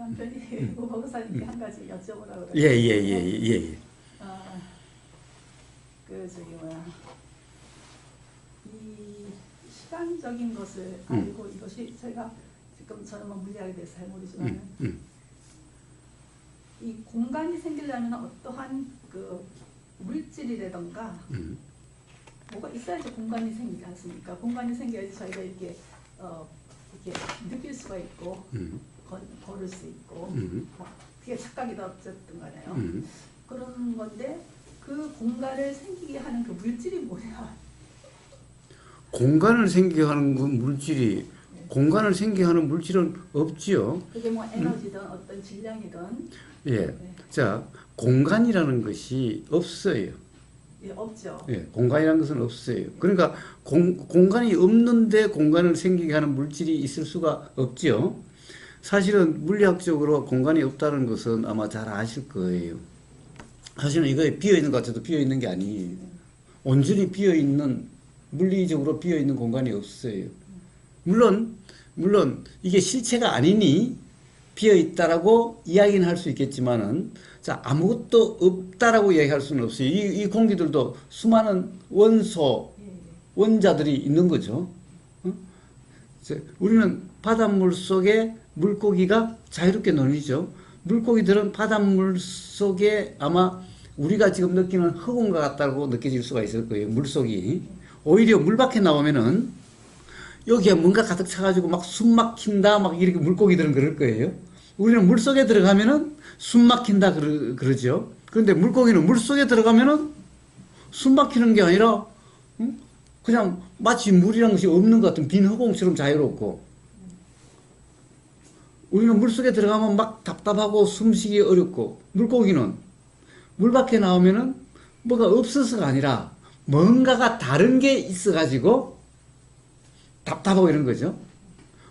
남편이 박사님께 한 가지 여쭤보라고 그래요. 예. 그 저기 뭐야, 이 시간적인 것을 알고 이것이 제가 지금 저는 뭐 물리학에 대해서 잘 모르지만 이 공간이 생기려면 어떠한 그 물질이라던가 뭐가 있어야지 공간이 생기지 않습니까? 공간이 생겨야지 저희가 이렇게 이렇게 느낄 수가 있고 걸을 수 있고 그게 착각이다 어쨌든 간에요. 그런 건데 그 공간을 생기게 하는 그 물질이 뭐냐? 공간을 생기게 하는 그 물질이 공간을 생기게 하는 물질은 없지요. 그게 뭐 에너지든 어떤 질량이든 예. 네. 자, 공간이라는 것이 없어요. 예, 없죠. 예, 공간이라는 것은 없어요. 그러니까 공간이 없는데 공간을 생기게 하는 물질이 있을 수가 없죠. 사실은 물리학적으로 공간이 없다는 것은 아마 잘 아실 거예요. 사실은 이거에 비어있는 것 같아도 비어있는 게 아니에요. 온전히 비어있는, 물리적으로 비어있는 공간이 없어요. 물론 이게 실체가 아니니 비어있다라고 이야기는 할 수 있겠지만은, 자, 아무것도 없다라고 이야기할 수는 없어요. 이 공기들도 수많은 원소, 원자들이 있는 거죠. 우리는 바닷물 속에 물고기가 자유롭게 놀이죠. 물고기들은 바닷물 속에 아마 우리가 지금 느끼는 흑온과 같다고 느껴질 수가 있을 거예요. 물속이. 오히려 물 밖에 나오면은 여기에 뭔가 가득 차가지고 막 숨 막힌다 막 이렇게 물고기들은 그럴 거예요. 우리는 물 속에 들어가면은 숨 막힌다 그러죠. 그런데 물고기는 물 속에 들어가면은 숨 막히는 게 아니라 그냥 마치 물이라는 것이 없는 것 같은 빈 허공처럼 자유롭고, 우리는 물 속에 들어가면 막 답답하고 숨쉬기 어렵고, 물고기는 물 밖에 나오면은 뭐가 없어서가 아니라 뭔가가 다른 게 있어가지고 답답하고 이런 거죠.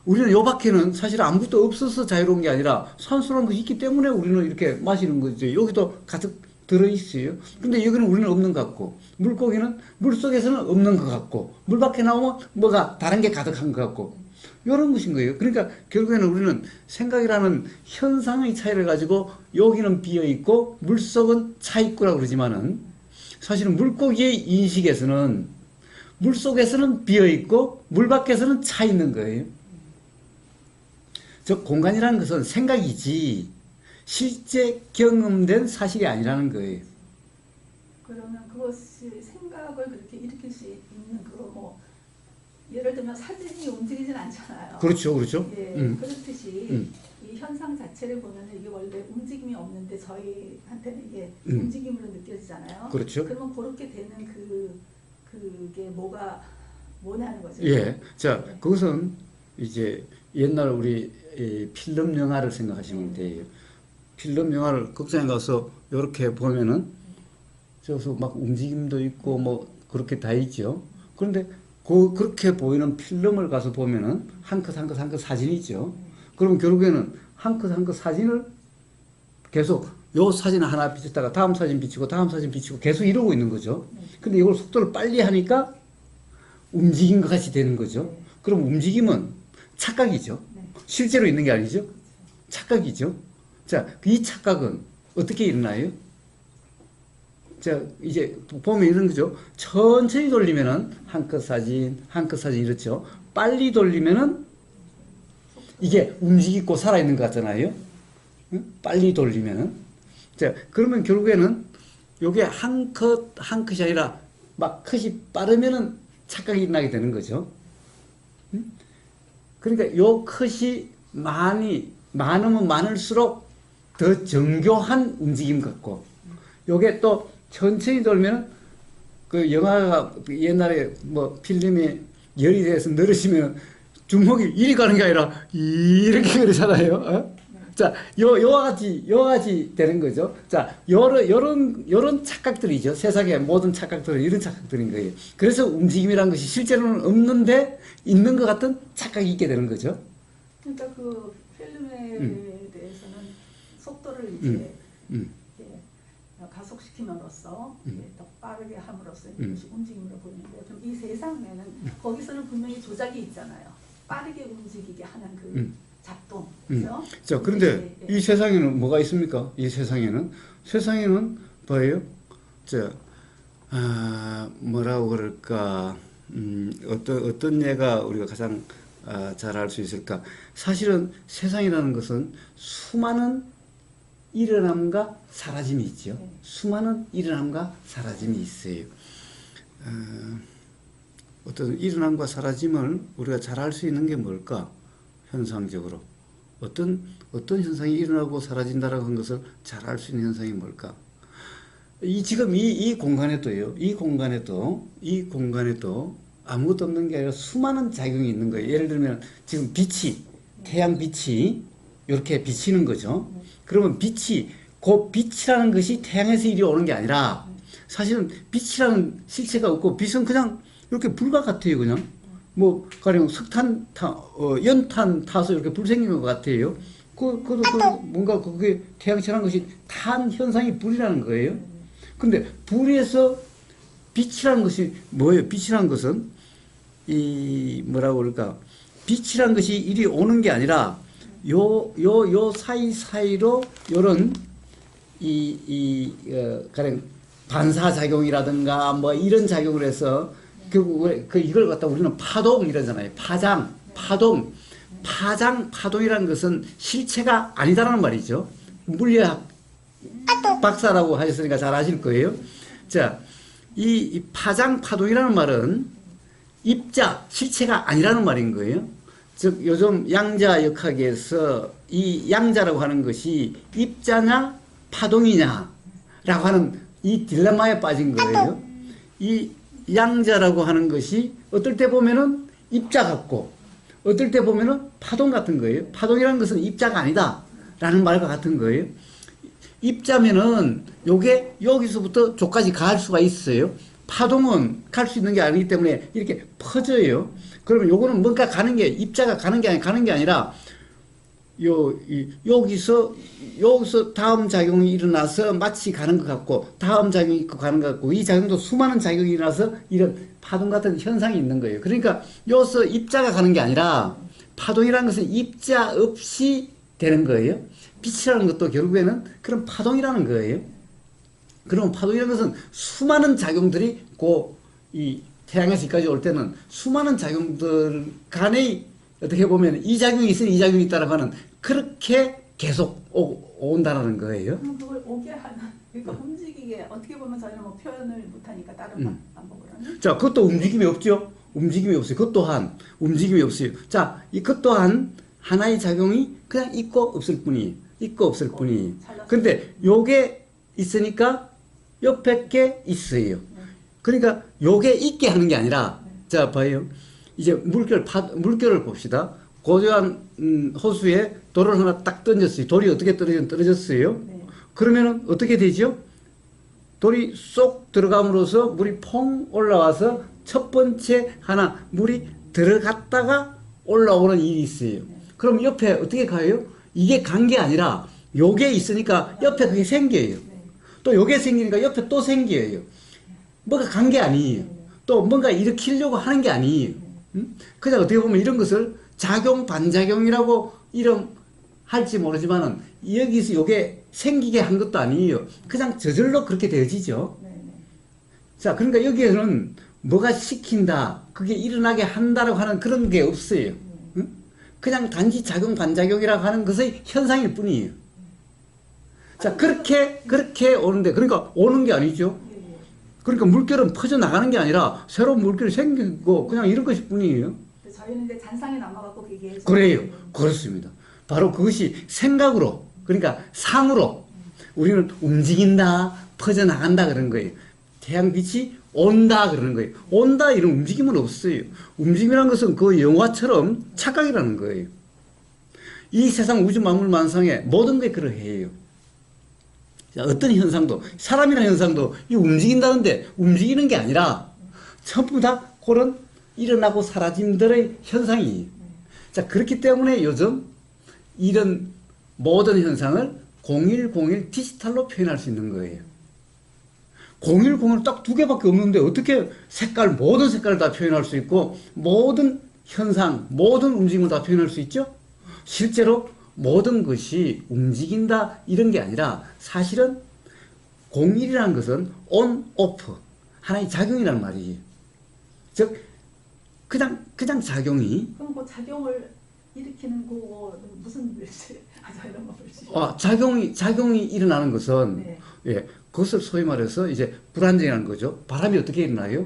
우리는 요 밖에는 사실 아무것도 없어서 자유로운 게 아니라 산소라는 것이 있기 때문에 우리는 이렇게 마시는 거죠. 여기도 가득 들어있어요. 근데 여기는 우리는 없는 것 같고, 물고기는 물 속에서는 없는 것 같고, 물 밖에 나오면 뭐가 다른 게 가득한 것 같고, 이런 것인 거예요. 그러니까 결국에는 우리는 생각이라는 현상의 차이를 가지고 여기는 비어있고 물속은 차있고라고 그러지만은, 사실은 물고기의 인식에서는 물속에서는 비어있고 물 밖에서는 차있는 거예요. 즉 공간이라는 것은 생각이지 실제 경험된 사실이 아니라는 거예요. 그러면 그것이 생각을 그렇게 일으킬 수 있는 그거 뭐 예를 들면 사진이 움직이진 않잖아요. 그렇죠. 예, 그렇듯이 이 현상 자체를 보면 이게 원래 움직임이 없는데 저희한테는 이게 움직임으로 느껴지잖아요. 그렇죠. 그러면 그렇게 되는 그게 뭐냐는 거죠. 예. 자, 그것은 이제 옛날 우리 필름 영화를 생각하시면 돼요. 필름 영화를 극장에 가서 이렇게 보면은 저기서 막 움직임도 있고 뭐 그렇게 다 있죠. 그런데 그렇게 보이는 필름을 가서 보면은 한 컷 한 컷 한 컷 사진이죠. 그럼 결국에는 한 컷 한 컷 사진을 계속 요 사진 하나 비쳤다가 다음 사진 비치고 다음 사진 비치고 계속 이러고 있는 거죠. 근데 이걸 속도를 빨리 하니까 움직인 것 같이 되는 거죠. 그럼 움직임은 착각이죠. 실제로 있는 게 아니죠. 착각이죠. 자, 이 착각은 어떻게 일어나요? 자, 이제 보면 이런 거죠. 천천히 돌리면은 한 컷 사진, 한 컷 사진 이렇죠. 빨리 돌리면은 이게 움직이고 살아있는 것 같잖아요. 응? 빨리 돌리면은. 자, 그러면 결국에는 요게 한 컷, 한 컷이 아니라 막 컷이 빠르면은 착각이 일어나게 되는 거죠. 응? 그러니까 요 컷이 많으면 많을수록 더 정교한 움직임 같고, 요게 또 천천히 돌면 그 영화가 옛날에 뭐 필름이 열이 돼서 늘으시면 주먹이 이리 가는 게 아니라 이렇게 그러잖아요. 어? 자, 요와 같이 되는 거죠. 자, 요런 착각들이죠. 세상의 모든 착각들은 이런 착각들인 거예요. 그래서 움직임이라는 것이 실제로는 없는데 있는 것 같은 착각이 있게 되는 거죠. 그러니까 그 필름에 대해서는 속도를 이제 가속시킴으로써 더 빠르게 함으로써 이것이 움직임으로 보이는데, 좀 이 세상에는 거기서는 분명히 조작이 있잖아요. 빠르게 움직이게 하는 그 작동. 음. 그죠? 자, 그런데 예, 예. 이 세상에는 뭐가 있습니까? 이 세상에는 뭐예요? 뭐라고 그럴까? 어떤 예가 우리가 가장 잘 알 수 있을까? 사실은 세상이라는 것은 수많은 일어남과 사라짐이 있죠. 네. 수많은 일어남과 사라짐이 있어요. 어떤 일어남과 사라짐을 우리가 잘 알 수 있는 게 뭘까? 현상적으로. 어떤 현상이 일어나고 사라진다라고 한 것을 잘 알 수 있는 현상이 뭘까? 지금 이 공간에도요, 이 공간에도 아무것도 없는 게 아니라 수많은 작용이 있는 거예요. 예를 들면, 지금 태양 빛이, 이렇게 비치는 거죠. 그러면 그 빛이라는 것이 태양에서 이리 오는 게 아니라, 사실은 빛이라는 실체가 없고, 빛은 그냥 이렇게 불과 같아요, 그냥. 뭐, 가령 연탄 타서 이렇게 불 생기는 것 같아요. 뭔가 그게 태양처럼 것이 탄 현상이 불이라는 거예요. 근데 불에서 빛이라는 것이 뭐예요? 빛이라는 것은 뭐라고 그럴까? 빛이라는 것이 이리 오는 게 아니라 요 사이사이로 요런 가령 반사작용이라든가 뭐 이런 작용을 해서 결국 이걸 갖다 우리는 파동 이러잖아요. 파동이라는 것은 실체가 아니다라는 말이죠. 물리학 박사라고 하셨으니까 잘 아실 거예요. 자, 이 파동이라는 말은 실체가 아니라는 말인 거예요. 즉, 요즘 양자역학에서 이 양자라고 하는 것이 입자냐, 파동이냐, 라고 하는 이 딜레마에 빠진 거예요. 이 양자라고 하는 것이 어떨 때 보면은 입자 같고, 어떨 때 보면은 파동 같은 거예요. 파동이라는 것은 입자가 아니다, 라는 말과 같은 거예요. 입자면은 요게 여기서부터 저까지 갈 수가 있어요. 파동은 갈 수 있는 게 아니기 때문에 이렇게 퍼져요. 그러면 요거는 뭔가 입자가 가는 게 아니라 여기서 다음 작용이 일어나서 마치 가는 것 같고, 다음 작용이 있고 가는 것 같고, 이 작용도 수많은 작용이 일어나서 이런 파동 같은 현상이 있는 거예요. 그러니까 여기서 입자가 가는 게 아니라 파동이라는 것은 입자 없이 되는 거예요. 빛이라는 것도 결국에는 그런 파동이라는 거예요. 그럼 파동이라는 것은 수많은 작용들이 이 태양에서 여기까지 올 때는 수많은 작용들 간에 어떻게 보면 이 작용이 있으니 이 작용이 있다라고 하는 그렇게 계속 온다라는 거예요. 그럼 그걸 오게 하는, 그러니까 움직이게 어떻게 보면 저희는 뭐 표현을 못하니까 다른 방법으로는. 자, 그것도 움직임이 없죠. 움직임이 없어요. 그것 또한 움직임이 없어요. 자, 이것 또한 하나의 작용이 그냥 있고 없을 뿐이에요. 근데 요게 있으니까 옆에 게 있어요. 그러니까 요게 있게 하는 게 아니라, 자, 봐요. 이제 물결을 봅시다. 고조한 호수에 돌을 하나 딱 던졌어요. 돌이 어떻게 떨어졌어요? 네. 그러면은 어떻게 되죠? 돌이 쏙 들어감으로써 물이 퐁 올라와서 첫 번째 물이 들어갔다가 올라오는 일이 있어요. 그럼 옆에 어떻게 가요? 이게 간 게 아니라 요게 있으니까 옆에 그게 생겨요. 또 요게 생기니까 옆에 또 생겨요. 뭐가 간 게 아니에요. 또 뭔가 일으키려고 하는 게 아니에요. 그냥 어떻게 보면 이런 것을 작용, 반작용이라고 이름할지 모르지만은 여기서 요게 생기게 한 것도 아니에요. 그냥 저절로 그렇게 되어지죠. 자, 그러니까 여기에는 뭐가 시킨다, 그게 일어나게 한다라고 하는 그런 게 없어요. 그냥 단지 작용, 반작용이라고 하는 것의 현상일 뿐이에요. 자, 그렇게 오는데, 그러니까 오는 게 아니죠. 그러니까 물결은 퍼져나가는 게 아니라 새로운 물결이 생기고 그냥 이런 것일 뿐이에요. 저희는 이제 잔상에 남아갖고 그게. 그래요. 그렇습니다. 바로 그것이 생각으로, 그러니까 상으로 우리는 움직인다, 퍼져나간다 그런 거예요. 태양빛이 온다 그러는 거예요. 온다 이런 움직임은 없어요. 움직임이라는 것은 그 영화처럼 착각이라는 거예요. 이 세상 우주 만물 만상에 모든 게 그러해요. 어떤 현상도, 사람이라는 현상도 이 움직인다는데 움직이는 게 아니라 전부 다 그런 일어나고 사라짐들의 현상이에요. 자, 그렇기 때문에 요즘 이런 모든 현상을 0101 디지털로 표현할 수 있는 거예요. 0101은 딱 두 개밖에 없는데 어떻게 모든 색깔을 다 표현할 수 있고 모든 현상, 모든 움직임을 다 표현할 수 있죠? 실제로 모든 것이 움직인다 이런 게 아니라 사실은 공일이라는 것은 온, 오프 하나의 작용이라는 말이에요. 즉 그냥 작용이 그럼 그 작용을 일으키는 거 무슨 물질? 이런 거 물질. 작용이 일어나는 것은 네. 예, 그것을 소위 말해서 이제 불안정이라는 거죠. 바람이 어떻게 일어나요?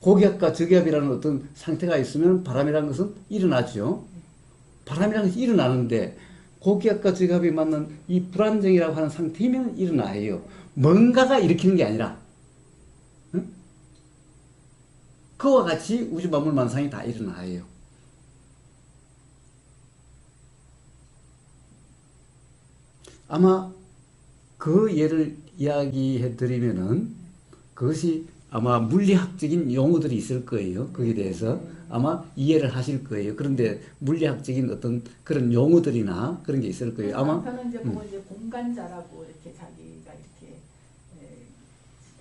고기압과 저기압이라는 어떤 상태가 있으면 바람이라는 것은 일어나죠. 바람이라는 것이 일어나는데 고기압과 저기압이 맞는 이 불안정이라고 하는 상태이면 일어나요. 뭔가가 일으키는 게 아니라 응? 그와 같이 우주 만물 만상이 다 일어나요. 아마 그 예를 이야기해 드리면은 그것이 아마 물리학적인 용어들이 있을 거예요. 거기에 대해서 아마 이해를 하실 거예요. 그런데 물리학적인 어떤 그런 용어들이나 그런 게 있을 거예요. 아마 저는 이제 그걸 이제 공간자라고 이렇게 자기가 이렇게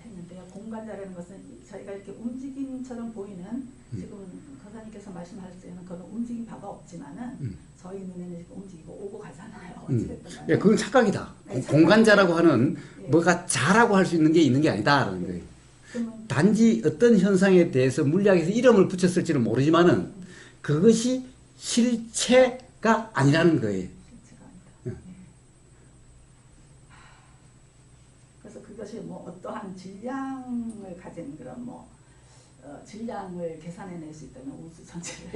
했는데요. 공간자라는 것은 저희가 이렇게 움직임처럼 보이는 지금 거사님께서 말씀하실 때는 그건 움직임 바가 없지만은 저희 눈에는 지금 움직이고 오고 가잖아요. 어찌됐든 간에. 예, 그건 착각이다. 네, 공간자라고 하는 예. 뭐가 자라고 할 수 있는 게 있는 게 아니다라는 거예요. 그러면 단지 어떤 현상에 대해서 물리학에서 이름을 붙였을지는 모르지만은 그것이 실체가 아니라는 거예요. 실체가 아니다. 예. 그래서 그것이 뭐 어떠한 질량을 가진 그런 질량을 계산해낼 수 있다면 우주 전체를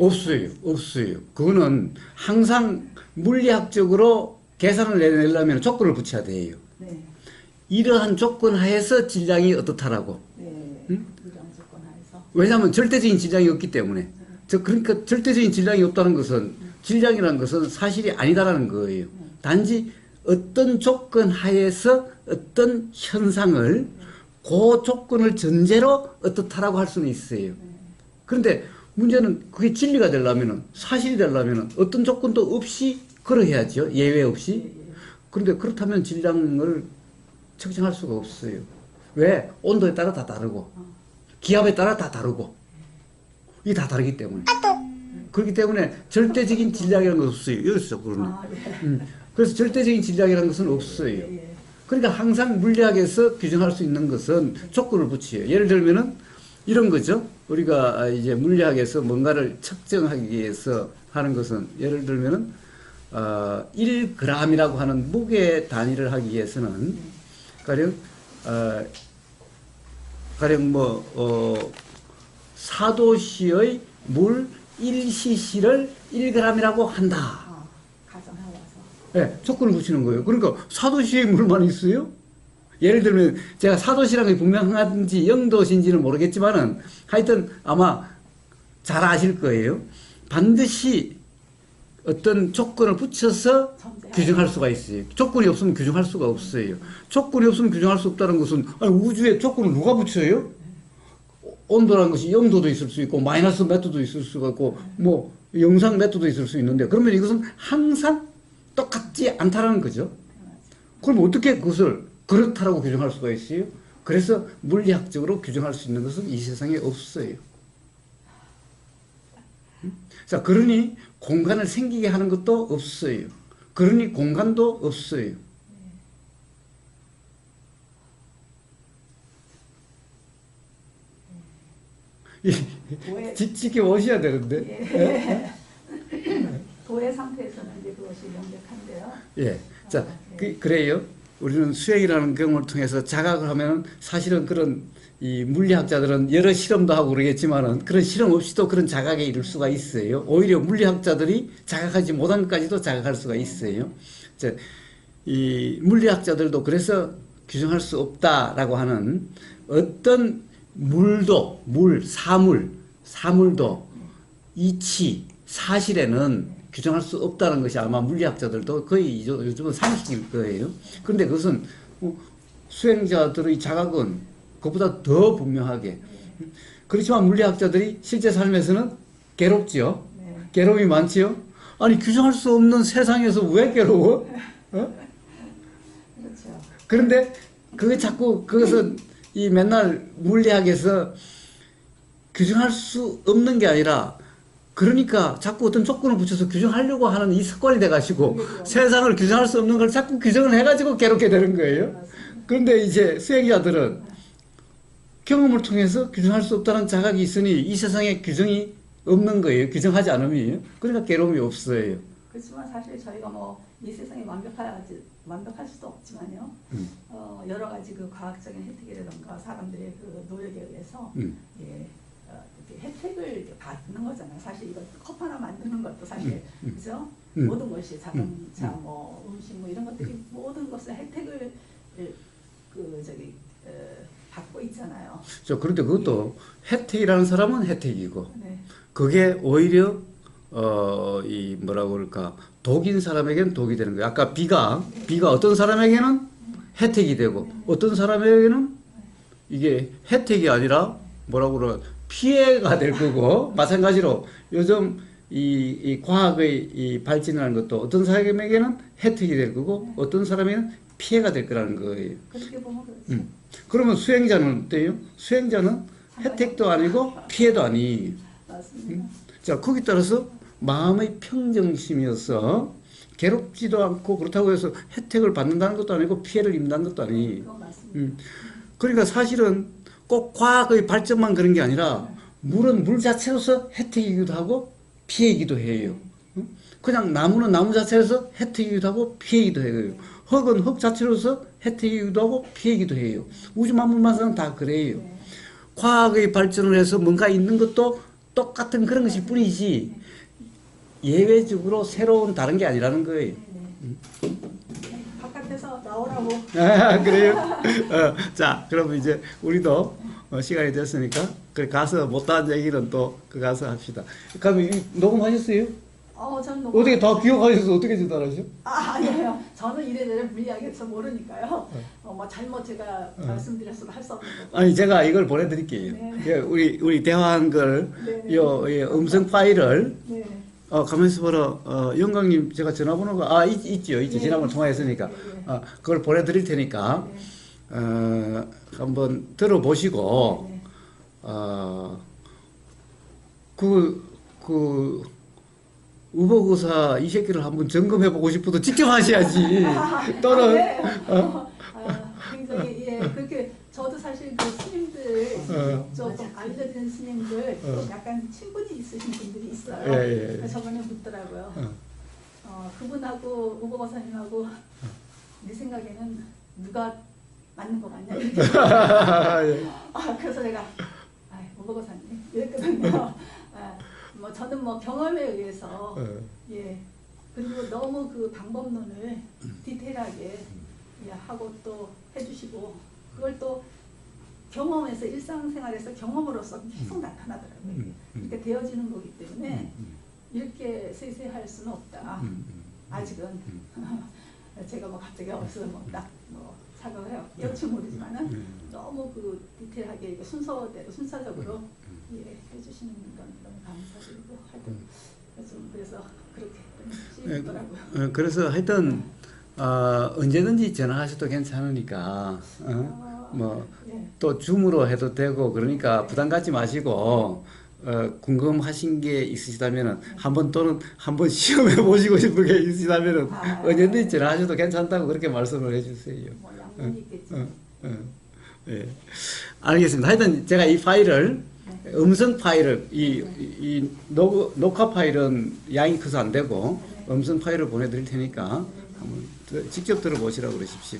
없어요. 그거는 항상 물리학적으로 계산을 내려면 조건을 붙여야 돼요. 네. 이러한 조건 하에서 질량이 어떻다라고. 네. 응? 이런 조건 하에서. 왜냐하면 절대적인 질량이 없기 때문에. 그러니까 절대적인 질량이 없다는 것은 질량이라는 것은 사실이 아니다라는 거예요. 단지 어떤 조건 하에서 어떤 현상을 그 조건을 전제로 어떻다라고 할 수는 있어요. 그런데 문제는 그게 진리가 되려면은 사실이 되려면은 어떤 조건도 없이 그러해야죠. 예외 없이. 그런데 그렇다면 질량을 측정할 수가 없어요. 왜? 온도에 따라 다 다르고 기압에 따라 다 다르고 이게 다 다르기 때문에. 그렇기 때문에 절대적인 질량이라는 것은 없어요. 여기서 그러는. 그래서 절대적인 질량이라는 것은 없어요. 그러니까 항상 물리학에서 규정할 수 있는 것은 조건을 붙여요. 예를 들면은 이런 거죠. 우리가 이제 물리학에서 뭔가를 측정하기 위해서 하는 것은 예를 들면은 1g이라고 하는 무게 단위를 하기 위해서는 가령 뭐 4도씨의 물 1cc를 1g이라고 한다. 가정하고 와서. 네, 조건을 붙이는 거예요. 그러니까 4도씨의 물만 있어요? 예를 들면 제가 4도씨라는 게 분명한지 0도씨인지는 모르겠지만은 하여튼 아마 잘 아실 거예요. 반드시 어떤 조건을 붙여서 규정할 수가 있어요. 조건이 없으면 규정할 수가 없어요. 조건이 없으면 규정할 수 없다는 것은 아니, 우주에 조건을 누가 붙여요? 온도라는 것이 0도도 있을 수 있고 마이너스 몇 도도 있을 수가 있고 뭐 영상 몇 도도 있을 수 있는데 그러면 이것은 항상 똑같지 않다라는 거죠. 그럼 어떻게 그것을 그렇다라고 규정할 수가 있어요? 그래서 물리학적으로 규정할 수 있는 것은 이 세상에 없어요. 자, 그러니 공간을 생기게 하는 것도 없어요. 그러니 공간도 없어요. 지켜오셔야 되는데. 도의 상태에서는 이제 그것이 명백한데요. 예. 자, 그래요. 우리는 수행이라는 경험을 통해서 자각을 하면 사실은 그런 이 물리학자들은 여러 실험도 하고 그러겠지만은 그런 실험 없이도 그런 자각에 이를 수가 있어요. 오히려 물리학자들이 자각하지 못한 것까지도 자각할 수가 있어요. 자, 이 물리학자들도 그래서 규정할 수 없다라고 하는 어떤 물도, 사물도 이치, 사실에는 규정할 수 없다는 것이 아마 물리학자들도 거의 요즘은 상식일 거예요. 그런데 그것은 수행자들의 자각은 그것보다 더 분명하게. 그렇지만 물리학자들이 실제 삶에서는 괴롭지요. 괴로움이 많지요. 아니 규정할 수 없는 세상에서 왜 괴로워? 그렇죠. 그런데 그게 자꾸 그것은 이 맨날 물리학에서 규정할 수 없는 게 아니라 그러니까 자꾸 어떤 조건을 붙여서 규정하려고 하는 이 습관이 돼가지고 그러게요. 세상을 규정할 수 없는 걸 자꾸 규정을 해가지고 괴롭게 되는 거예요. 맞습니다. 그런데 이제 수행자들은 경험을 통해서 규정할 수 없다는 자각이 있으니 이 세상에 규정이 없는 거예요. 규정하지 않으면. 그러니까 괴로움이 없어요. 그렇지만 사실 저희가 뭐 이 세상이 완벽할 수도 없지만요. 여러 가지 그 과학적인 혜택이라든가 사람들의 그 노력에 의해서 예, 이렇게 혜택을 이렇게 받는 거잖아요. 사실 이거 컵 하나 만드는 것도 사실 그죠? 모든 것이 자동차, 뭐 음식 뭐 이런 것들이 모든 것을 혜택을 받고 있잖아요. 그런데 그것도 혜택이라는 사람은 혜택이고 네. 그게 오히려 이 뭐라고 그럴까 독인 사람에게는 독이 되는 거예요. 아까 비가 어떤 사람에게는 혜택이 되고 어떤 사람에게는 이게 혜택이 아니라 뭐라고 그럴까 피해가 될 거고 마찬가지로 요즘 이 과학의 이 발전이라는 것도 어떤 사람에게는 혜택이 될 거고 어떤 사람에게는 피해가 될 거라는 거예요. 그렇게 보면 그렇죠. 그러면 수행자는 어때요? 수행자는 혜택도 아니고 피해도 아니. 맞습니다. 자, 거기 따라서 마음의 평정심이어서 괴롭지도 않고 그렇다고 해서 혜택을 받는다는 것도 아니고 피해를 입는다는 것도 아니. 그건 맞습니다. 그러니까 사실은 꼭 과학의 발전만 그런 게 아니라 물은 물 자체로서 혜택이기도 하고 피해이기도 해요. 그냥 나무는 나무 자체로서 혜택이기도 하고 피해이기도 해요. 흙은 흙 자체로서 혜택이기도 하고 피해이기도 해요. 우주 만물만사는 다 그래요. 과학의 발전을 해서 뭔가 있는 것도 똑같은 그런 것일 뿐이지 예외적으로 새로운 다른 게 아니라는 거예요. 바깥에서 나오라고. 아, 그래요? 자, 그럼 이제 우리도 시간이 됐으니까 그래 가서 못한 얘기는 또 그 가서 합시다. 그럼 녹음하셨어요? 저는 어떻게 다 기억하셔서 어떻게 전달하죠? 아니에요. 저는 이래저래 물리학에서 모르니까요. 뭐 잘못 제가 말씀드렸어도 할 수 없는 거고. 아니 제가 이걸 보내드릴게요. 네. 예, 우리 대화한 걸 네. 요 음성 파일을 네. 가만있어 봐라. 영광님 제가 전화번호가 있죠. 네. 지난번 통화했으니까 네. 그걸 보내드릴 테니까 네. 한번 들어보시고 네. 우보고사 이 새끼를 한번 점검해보고 싶어도 직접 하셔야지. 또는 네. 굉장히 그렇게 저도 사실 그 스님들 조금 알려진 스님들 또 약간 친분이 있으신 분들이 있어요. 예. 저번에 묻더라고요. 그분하고 우보고사님하고 내 생각에는 누가 맞는 거 같냐 이렇게. 그래서 내가 우보고사님 이랬거든요. 뭐 저는 뭐 경험에 의해서 그리고 너무 그 방법론을 디테일하게 하고 또 해주시고 그걸 또 경험에서 일상생활에서 경험으로서 계속 나타나더라고요. 이렇게 되어지는 거기 때문에 이렇게 세세할 수는 없다. 아직은 제가 뭐 갑자기 어디서 뭐 사과를 해올지 모르지만은 너무 그 디테일하게 이거 순서대로 순차적으로 해주시는 건 너무 감사드리고 하여튼 그래서 그렇게 싶더라고요. 그래서 하여튼 언제든지 전화하셔도 괜찮으니까 또 줌으로 해도 되고 그러니까 부담 갖지 마시고 궁금하신 게 있으시다면은 또는 한번 시험해 보시고 싶은 게 있으시다면은 언제든지 전화하셔도 괜찮다고 그렇게 말씀을 해주세요. 뭐 양분이 있겠지. 예. 알겠습니다. 하여튼 제가 이 파일을 음성 파일을 이 녹화 파일은 양이 커서 안 되고 음성 파일을 보내드릴 테니까 한번 직접 들어보시라고 그러십시오.